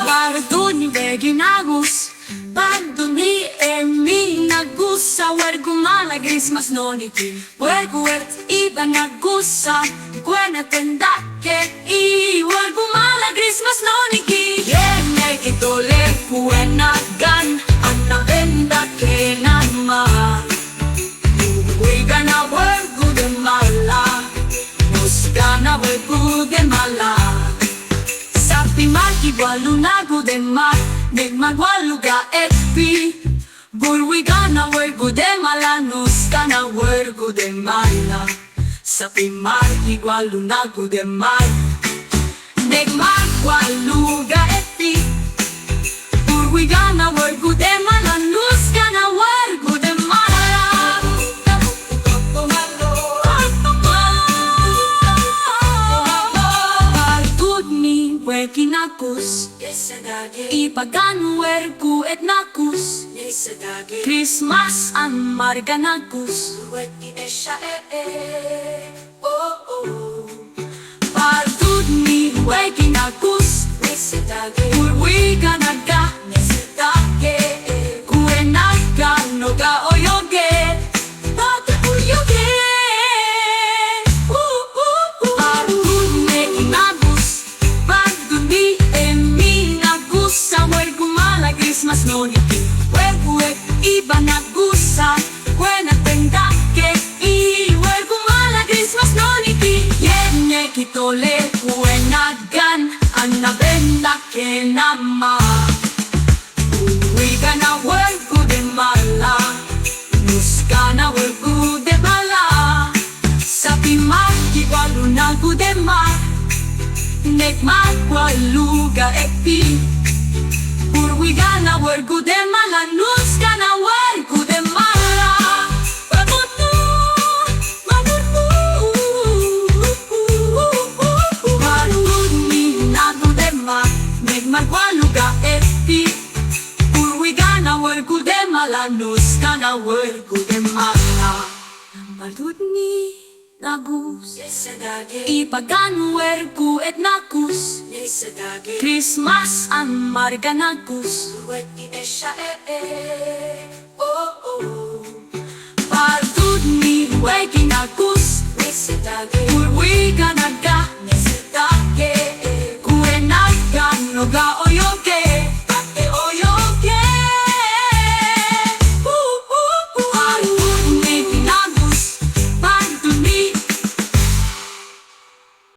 Bardud wegi nagus, Bardud nagus sa wergu malagris mas noniti. Wergu iba nagusa, Guna tendake wergu malagris mas noniki. Yene kitole kuenagan, anabenda kenama. Burwigan na wergu de mala, Muskana wergu de mala. Sapi maki walu nagu de mar, Nagmagwalu ga epi. Burwigan na wergu de mala, Muskana wergu de mala. Sapi maki walu nagu de mar, Nagmagwalu ga epi. Burwigan na wergu de mala, Muskana wergu de mala. Wegi nagus, ipagan wergu et nagus. Christmas an marga nagus, Bardud wegi nagus, Burwigan naga, Kuenaga noga oyoge, Batu oyoge. Bardud wegi nagus, sa wergu malagris mas noniki. Wergu iba nagusa, Guna tendake wergu malagris mas noniki. Yene kitole kuenagan, anabenda kenama. Burwigan na wergu de mala, Muskana wergu de mala. Sapi maki walu nagu de mar, Nagmagwalu ga epi. Burwigan na wergu de mala, Muskana wergu de mala. Bardud nagu de mar, Nagmagwalu ga epi. Burwigan na wergu de mala, Muskana wergu de mala. Bardud nagus, ipagan wergu et nagus. Christmas an marga nagus, Bardud wegi nagus, Burwigan naga.